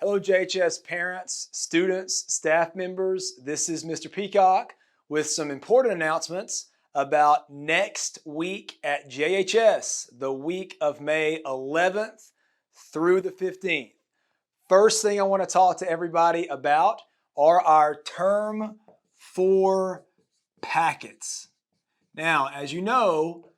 Hello JHS parents, students, staff members. This is Mr. Peacock with some important announcements about next week at JHS, the week of May 11th through the 15th. First thing I want to talk to everybody about are our Term 4 packets. Now, as you know,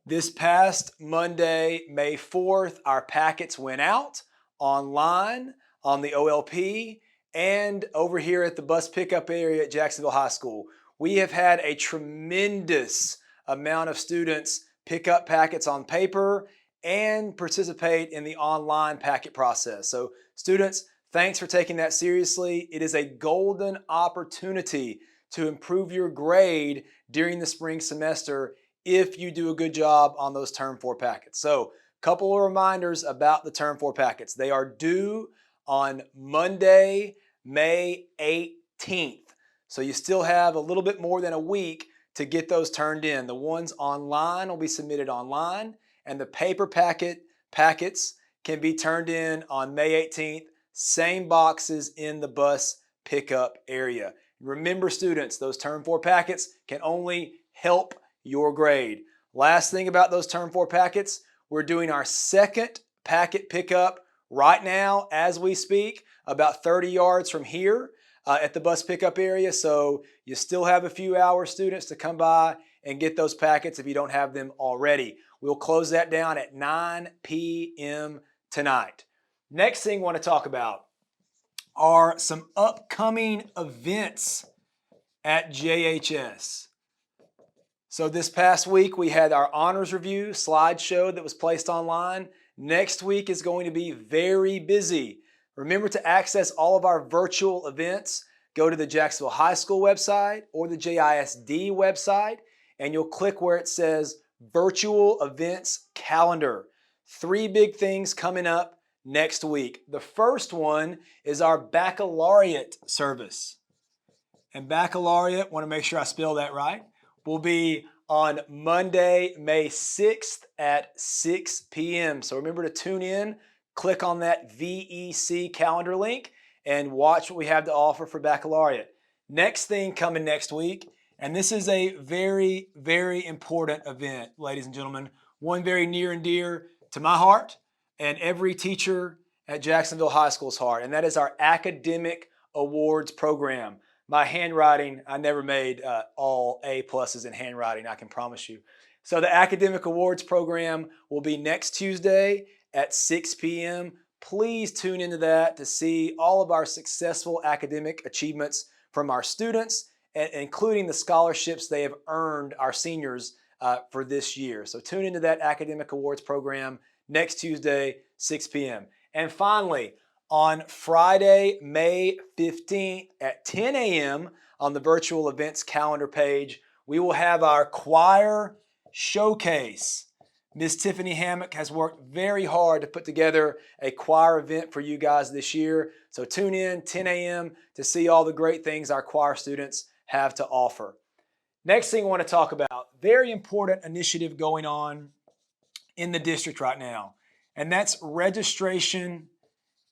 this past Monday, May 4th, our packets went out online on the OLP and over here at the bus pickup area at Jacksonville High School. We have had a tremendous amount of students pick up packets on paper and participate in the online packet process. So students, thanks for taking that seriously. It is a golden opportunity to improve your grade during the spring semester if you do a good job on those Term 4 packets. So, couple of reminders about the Term 4 packets. They are due on Monday, May 18th. So you still have a little bit more than a week to get those turned in. The ones online will be submitted online, and the paper packets can be turned in on May 18th. Same boxes in the bus pickup area. Remember students, those Term 4 packets can only help your grade. Last thing about those Term 4 packets, we're doing our second packet pickup right now as we speak, about 30 yards from here at the bus pickup area. So you still have a few hours, students, to come by and get those packets if you don't have them already. We'll close that down at 9 p.m. tonight. Next thing I want to talk about are some upcoming events at JHS. So this past week, we had our honors review slideshow that was placed online. Next week is going to be very busy. Remember to access all of our virtual events. Go to the Jacksonville High School website or the JISD website, and you'll click where it says Virtual Events Calendar. 3 big things coming up next week. The first one is our Baccalaureate Service. And Baccalaureate, want to make sure I spell that right, will be on Monday, May 6th at 6 p.m. So remember to tune in, click on that VEC calendar link, and watch what we have to offer for Baccalaureate. Next thing coming next week, and this is a very, very important event, ladies and gentlemen, one very near and dear to my heart and every teacher at Jacksonville High School's heart, and that is our Academic Awards Program. My handwriting, I never made all A pluses in handwriting, I can promise you. So the Academic Awards Program will be next Tuesday at 6 p.m. Please tune into that to see all of our successful academic achievements from our students, including the scholarships they have earned, our seniors, for this year. So tune into that Academic Awards Program next Tuesday, 6 p.m. And finally, on Friday, May 15th at 10 a.m. on the virtual events calendar page, we will have our choir showcase. Miss Tiffany Hammock has worked very hard to put together a choir event for you guys this year. So tune in 10 a.m. to see all the great things our choir students have to offer. Next thing I want to talk about, very important initiative going on in the district right now, and that's registration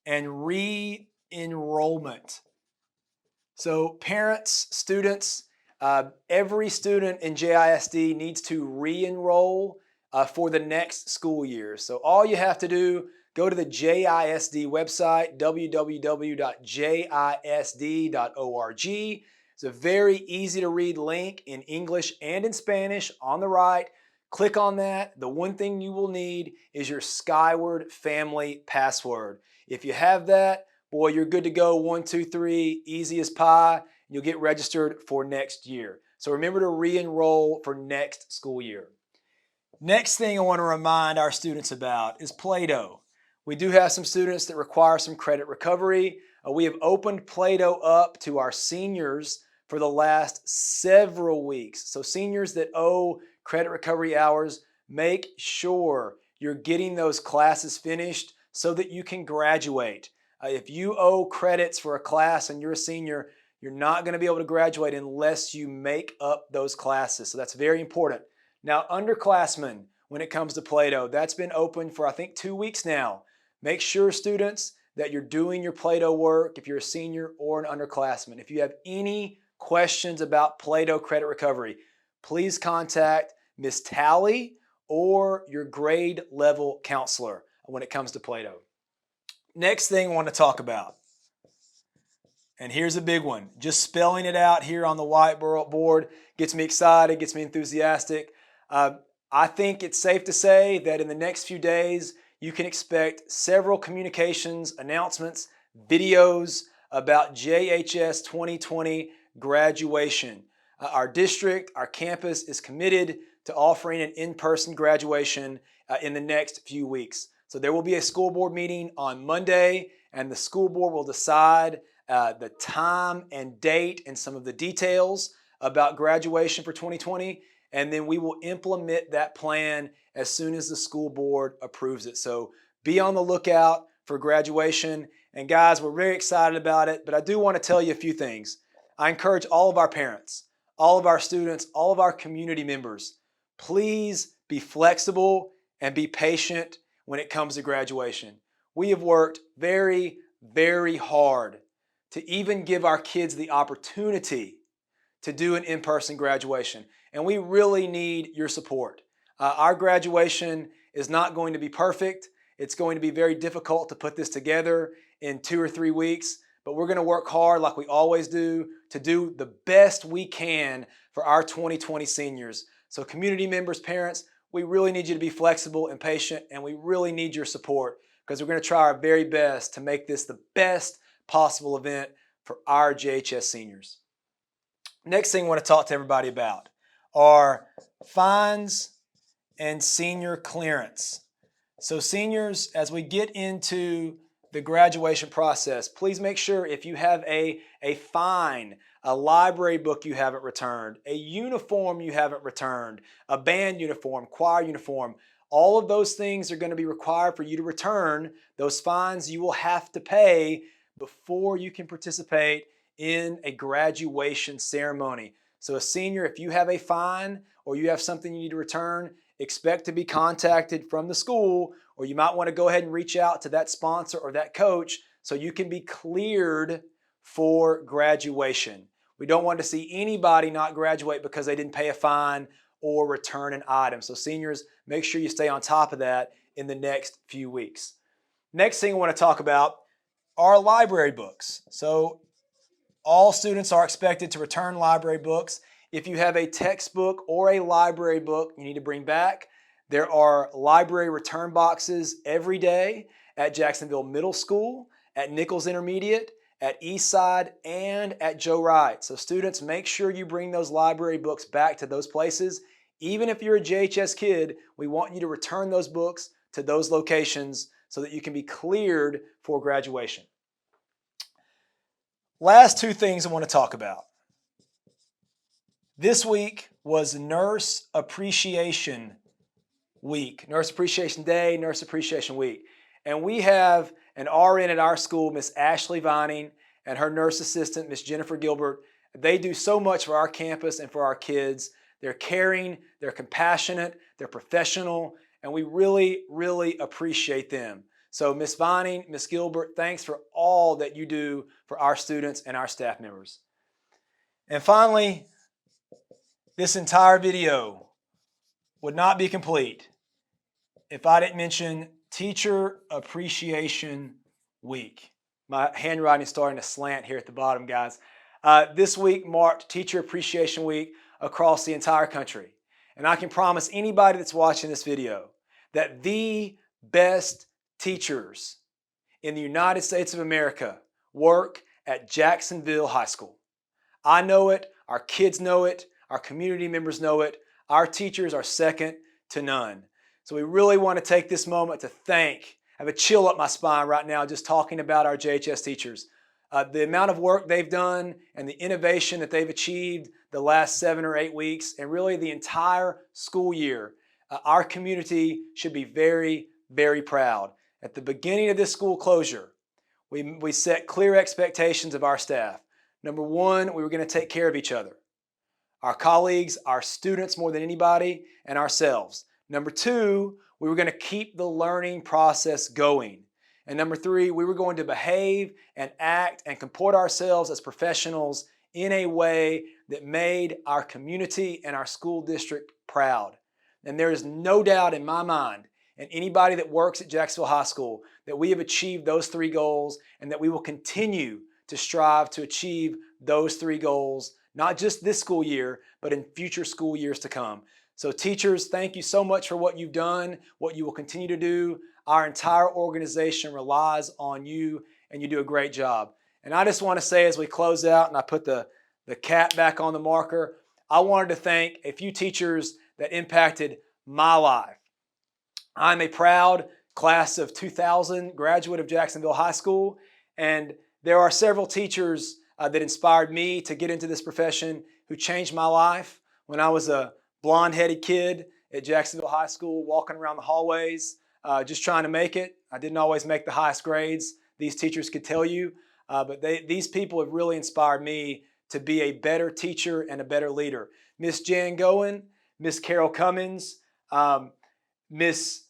and re-enrollment. So parents, students, every student in JISD needs to re-enroll for the next school year. So all you have to do, go to the JISD website, www.jisd.org. It's a very easy to read link in English and in Spanish on the right. Click on that. The one thing you will need is your Skyward family password. If you have that, boy, you're good to go. 1, 2, 3, easy as pie. You'll get registered for next year. So remember to re-enroll for next school year. Next thing I want to remind our students about is Plato. We do have some students that require some credit recovery. We have opened Plato up to our seniors for the last several weeks. So seniors that owe credit recovery hours, make sure you're getting those classes finished so that you can graduate. If you owe credits for a class and you're a senior, you're not going to be able to graduate unless you make up those classes. So that's very important. Now, underclassmen, when it comes to Plato, that's been open for I think 2 weeks now. Make sure, students, that you're doing your Plato work if you're a senior or an underclassman. If you have any questions about Plato credit recovery, please contact Ms. Talley or your grade level counselor when it comes to Plato. Next thing I want to talk about, and here's a big one. Just spelling it out here on the whiteboard gets me excited, gets me enthusiastic. I think it's safe to say that in the next few days, you can expect several communications, announcements, videos about JHS 2020 graduation. Our district, our campus is committed to offering an in-person graduation in the next few weeks. So there will be a school board meeting on Monday, and the school board will decide the time and date and some of the details about graduation for 2020, and then we will implement that plan as soon as the school board approves it. So be on the lookout for graduation. And guys, we're very excited about it, but I do want to tell you a few things. I encourage all of our parents, all of our students, all of our community members, please be flexible and be patient when it comes to graduation. We have worked very, very hard to even give our kids the opportunity to do an in-person graduation. And we really need your support. Our graduation is not going to be perfect. It's going to be very difficult to put this together in 2 or 3 weeks, but we're going to work hard like we always do to do the best we can for our 2020 seniors. So community members, parents, we really need you to be flexible and patient, and we really need your support because we're going to try our very best to make this the best possible event for our JHS seniors. Next thing I want to talk to everybody about are fines and senior clearance. So seniors, as we get into the graduation process, please make sure if you have a fine, a library book you haven't returned, a uniform you haven't returned, a band uniform, choir uniform, all of those things are going to be required for you to return. Those fines you will have to pay before you can participate in a graduation ceremony. So a senior, if you have a fine or you have something you need to return, expect to be contacted from the school, or you might want to go ahead and reach out to that sponsor or that coach so you can be cleared for graduation. We don't want to see anybody not graduate because they didn't pay a fine or return an item. So seniors, make sure you stay on top of that in the next few weeks. Next thing I want to talk about are library books. So all students are expected to return library books. If you have a textbook or a library book you need to bring back, there are library return boxes every day at Jacksonville Middle School, at Nichols Intermediate, at Eastside, and at Joe Wright. So students, make sure you bring those library books back to those places. Even if you're a JHS kid, we want you to return those books to those locations so that you can be cleared for graduation. Last 2 things I want to talk about. This week was Nurse Appreciation Week, Nurse Appreciation Day, Nurse Appreciation Week. And we have an RN at our school, Miss Ashley Vining, and her nurse assistant, Miss Jennifer Gilbert. They do so much for our campus and for our kids. They're caring, they're compassionate, they're professional, and we really, really appreciate them. So Miss Vining, Miss Gilbert, thanks for all that you do for our students and our staff members. And finally, this entire video would not be complete if I didn't mention Teacher Appreciation Week. My handwriting is starting to slant here at the bottom, guys. This week marked Teacher Appreciation Week across the entire country. And I can promise anybody that's watching this video that the best teachers in the United States of America work at Jacksonville High School. I know it, our kids know it, our community members know it, our teachers are second to none. So we really want to take this moment to thank, I have a chill up my spine right now just talking about our JHS teachers. The amount of work they've done and the innovation that they've achieved the last 7 or 8 weeks and really the entire school year, our community should be very, very proud. At the beginning of this school closure, we set clear expectations of our staff. Number one, we were going to take care of each other, our colleagues, our students more than anybody, and ourselves. Number two, we were going to keep the learning process going. And number 3, we were going to behave and act and comport ourselves as professionals in a way that made our community and our school district proud. And there is no doubt in my mind, and anybody that works at Jacksonville High School, that we have achieved those 3 goals and that we will continue to strive to achieve those 3 goals, not just this school year, but in future school years to come. So teachers, thank you so much for what you've done, what you will continue to do. Our entire organization relies on you, and you do a great job. And I just want to say as we close out, and I put the cap back on the marker, I wanted to thank a few teachers that impacted my life. I'm a proud class of 2000 graduate of Jacksonville High School, and there are several teachers that inspired me to get into this profession who changed my life. When I was a blonde-headed kid at Jacksonville High School, walking around the hallways, just trying to make it. I didn't always make the highest grades. These teachers could tell you, but these people have really inspired me to be a better teacher and a better leader. Miss Jan Goen, Miss Carol Cummins, Miss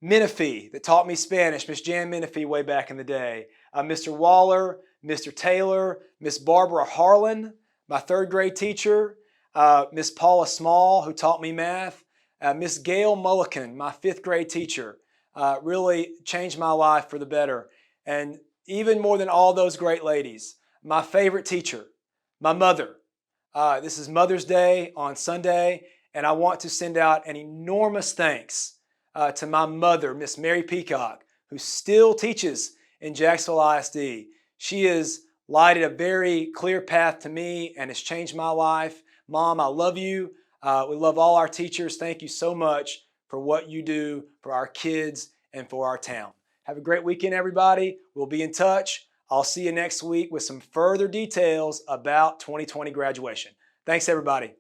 Menifee that taught me Spanish, Miss Jan Menifee way back in the day, Mr. Waller, Mr. Taylor, Miss Barbara Harlan, my 3rd grade teacher, Miss Paula Small, who taught me math, Miss Gail Mullican, my 5th grade teacher, really changed my life for the better. And even more than all those great ladies, my favorite teacher, my mother. This is Mother's Day on Sunday, and I want to send out an enormous thanks to my mother, Miss Mary Peacock, who still teaches in Jacksonville ISD. She has lighted a very clear path to me and has changed my life. Mom, I love you. We love all our teachers. Thank you so much for what you do for our kids and for our town. Have a great weekend, everybody. We'll be in touch. I'll see you next week with some further details about 2020 graduation. Thanks, everybody.